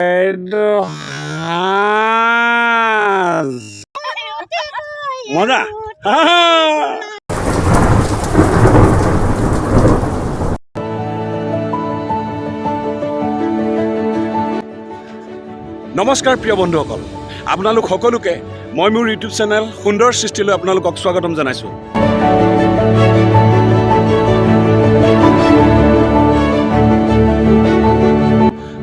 মজা নমস্কাৰ প্ৰিয় বন্ধুসকল, আপোনালোক সকলোকে মই মোৰ ইউটিউব চেনেল সুন্দৰ সৃষ্টিলৈ আপোনালোকক স্বাগতম জনাইছোঁ।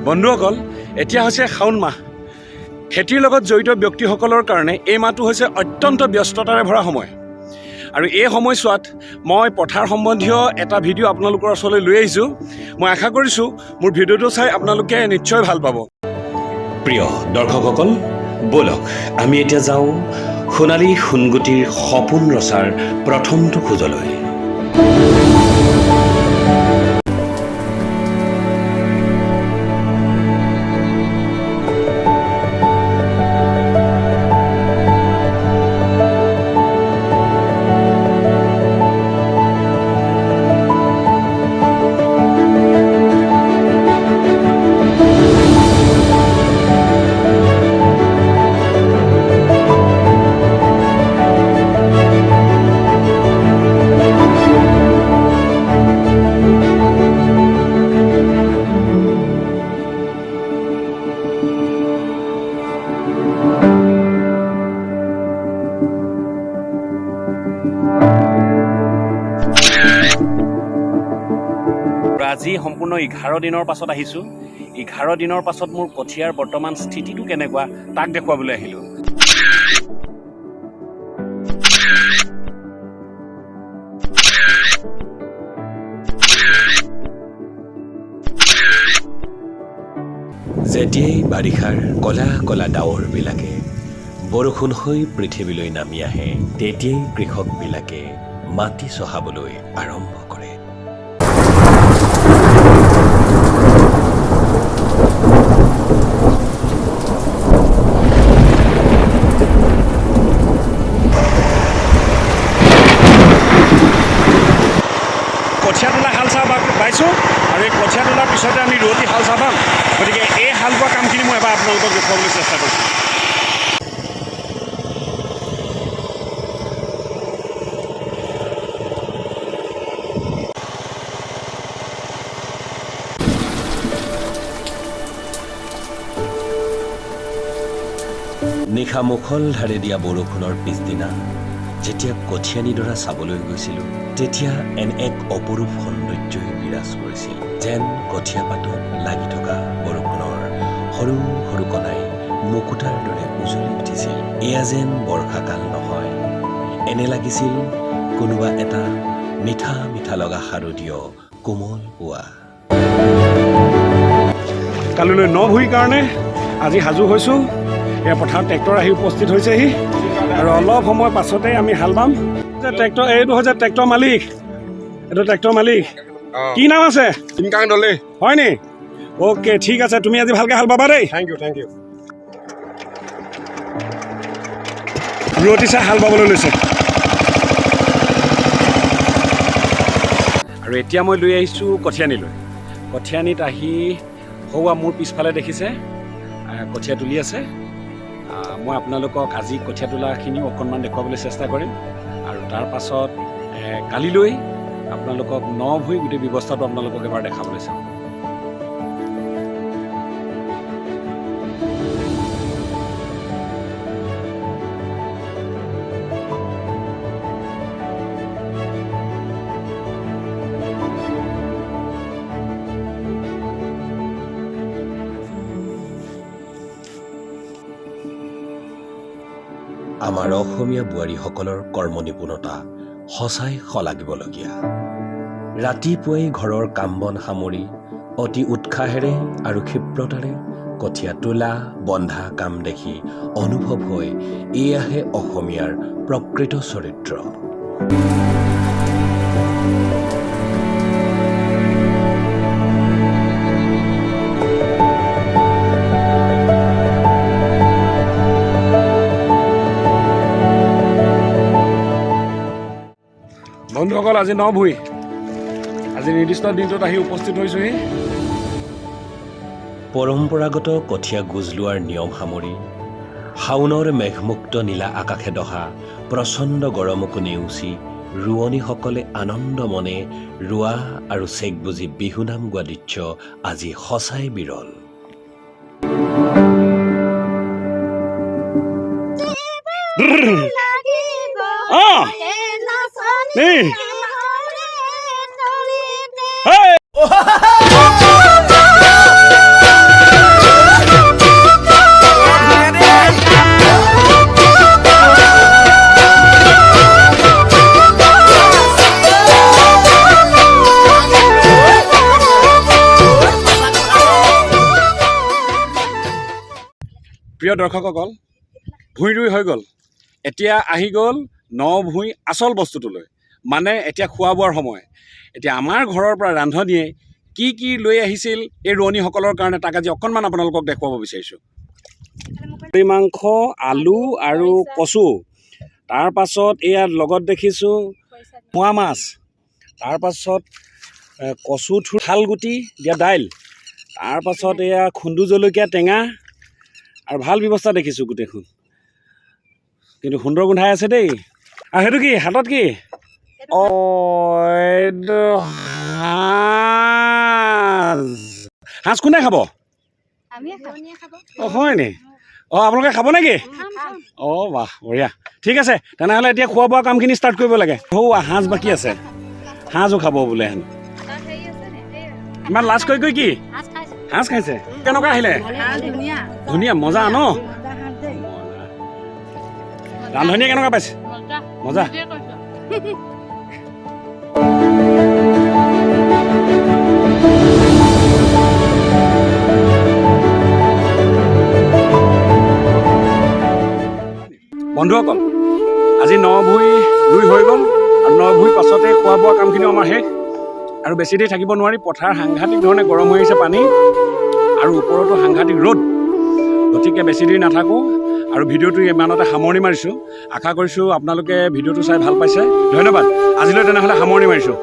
বন্ধুসকল, এতিয়া হৈছে শাওণ মাহ। খেতিৰ লগত জড়িত ব্যক্তিসকলৰ কাৰণে এই মাহটো হৈছে অত্যন্ত ব্যস্ততাৰে ভৰা সময়। আৰু এই সময়ছোৱাত মই পথাৰ সম্বন্ধীয় এটা ভিডিঅ' আপোনালোকৰ ওচৰলৈ লৈ আহিছোঁ। মই আশা কৰিছোঁ মোৰ ভিডিঅ'টো চাই আপোনালোকে নিশ্চয় ভাল পাব। প্ৰিয় দৰ্শকসকল, ব'লক আমি এতিয়া যাওঁ সোণালী সোণগুটিৰ সপোন ৰচাৰ প্ৰথমটো খোজলৈ। আজি সম্পূৰ্ণ 11 দিনৰ পাছত আহিছোঁ। 11 দিনৰ পাছত মোৰ কঠীয়াৰ বৰ্তমান স্থিতিটো কেনেকুৱা তাক দেখুৱাবলৈ আহিলোঁ। যেতিয়াই বাৰিষাৰ কলা কলা ডাৱৰবিলাকে বৰষুণ হৈ পৃথিৱীলৈ নামি আহে, তেতিয়াই কৃষকবিলাকে মাটি চহাবলৈ আৰম্ভ কৰে। কঠীয়া তোলা হাল চাহ পাইছোঁ আৰু এই কঠীয়া তোলাৰ পিছতে আমি ৰোৱতী হাল চাহ পাম। গতিকে এই হাল বোৱা কামখিনি মই এবাৰ আপোনালোকক দেখুৱাবলৈ চেষ্টা কৰিছোঁ। নিশা মুখলধাৰে দিয়া বৰষুণৰ পিছদিনা যেতিয়া কঠীয়ানিডৰা চাবলৈ গৈছিলোঁ, তেতিয়া এনে এক অপৰূপ সৌন্দৰ্যই বিৰাজ কৰিছিল। যেন কঠীয়া পাতত লাগি থকা বৰষুণৰ সৰু সৰু কণাই মুকুতাৰ দৰে উজলি উঠিছিল। এয়া যেন বৰ্ষাকাল নহয়, এনে লাগিছিল কোনোবা এটা মিঠা মিঠা লগা শাৰদীয় কোমল পুৱা। কালিলৈ 9 ভূঁইৰ কাৰণে আজি সাজু হৈছোঁ। এই পথাৰত ট্ৰেক্টৰ আহি উপস্থিত হৈছেহি আৰু অলপ সময় পাছতে আমি হাল বাম। ট্ৰেক্টৰ এইটো হৈছে ট্ৰেক্টৰ মালিক, এইটো ট্ৰেক্টৰ মালিক। কি নাম আছে? হয় নি? অ'কে, ঠিক আছে, তুমি আজি ভালকৈ হাল বাবা দেই। Thank U. ৰোৱতী চাই হাল বাবলৈ লৈছে। আৰু এতিয়া মই লৈ আহিছোঁ কঠীয়ানিলৈ। কঠীয়ানিত আহি সৌৱা মোৰ পিছফালে দেখিছে কঠীয়া তুলি আছে। মই আপোনালোকক আজি কঠীয়া তোলাখিনিও অকণমান দেখুৱাবলৈ চেষ্টা কৰিম। আৰু তাৰ পাছত কালিলৈ আপোনালোকক 9 ভূঁই গোটেই ব্যৱস্থাটো আপোনালোকক এবাৰ দেখাবলৈ চাওঁ। আমাৰ অসমীয়া বোৱাৰীসকলৰ কৰ্মনিপুণতা সঁচাই শলাগিবলগীয়া। ৰাতিপুৱাই ঘৰৰ কাম বন সামৰি অতি উৎসাহেৰে আৰু ক্ষিপ্ৰতাৰে কঠীয়া তোলা বন্ধা কাম দেখি অনুভৱ হয় এয়াহে অসমীয়াৰ প্ৰকৃত চৰিত্ৰ। বন্ধুসকল, আজি 9 ভূঁই। আজি নিৰ্দিষ্ট দিনটোত আহি উপস্থিত হৈছোঁহি। পৰম্পৰাগত কঠীয়া গোজ লোৱাৰ নিয়ম সামৰি শাওনৰ মেঘমুক্ত নীলা আকাশে দহা প্ৰচণ্ড গৰমকো নেওচি ৰোৱনীসকলে আনন্দ মনে ৰোৱা আৰু চেক বুজি বিহুনাম গোৱা দৃশ্য আজি সঁচাই বিৰল। প্ৰিয় দৰ্শকসকল, ভূঁই ৰুই হৈ গ'ল। এতিয়া আহি গ'ল ন ভূঁই আচল বস্তুটোলৈ, মানে এতিয়া খোৱা বোৱাৰ সময়। এতিয়া আমাৰ ঘৰৰ পৰা ৰান্ধনীয়ে কি কি লৈ আহিছিল এই ৰোৱনীসকলৰ কাৰণে তাক আজি অকণমান আপোনালোকক দেখুৱাব বিচাৰিছোঁ। মুৰ্গী মাংস, আলু আৰু কচু, তাৰপাছত এয়া লগত দেখিছোঁ মোৱা মাছ, তাৰপাছত কচু থুৰ শালগুটি দিয়া দাইল, তাৰপাছত এয়া খুন্দু জলকীয়া টেঙা আৰু ভাল ব্যৱস্থা দেখিছোঁ গোটেইখন, কিন্তু সুন্দৰ গোন্ধাই আছে দেই। আৰু সেইটো কি হাতত কি? এইটো সাঁজ কোনে খাব? অঁ হয় নি? অঁ আপোনালোকে খাব নেকি? অঁ বাহ বঢ়িয়া, ঠিক আছে তেনেহ'লে এতিয়া খোৱা বোৱা কামখিনি ষ্টাৰ্ট কৰিব লাগে। সাঁজ বাকী আছে, সাঁজো খাব বোলে হেন। ইমান লাজ কৰি কি সাঁজ খাইছে? কেনেকুৱা আহিলে? ধুনীয়া, মজা ন? ৰান্ধনীয়ে কেনেকুৱা পাইছে? মজা। বন্ধুসকল, আজি ন ভূঁই ৰুই হৈ গ'ল আৰু ন ভূঁই পাছতে খোৱা বোৱা কামখিনিও আমাৰ শেষ। আৰু বেছি দেৰি থাকিব নোৱাৰি, পথাৰ সাংঘাতিক ধৰণে গৰম হৈ আহিছে পানী, আৰু ওপৰতো সাংঘাতিক ৰ'দ। গতিকে বেছি দেৰি নাথাকোঁ আৰু ভিডিঅ'টো ইমানতে সামৰণি মাৰিছোঁ। আশা কৰিছোঁ আপোনালোকে ভিডিঅ'টো চাই ভাল পাইছে। ধন্যবাদ। আজিলৈ তেনেহ'লে সামৰণি মাৰিছোঁ।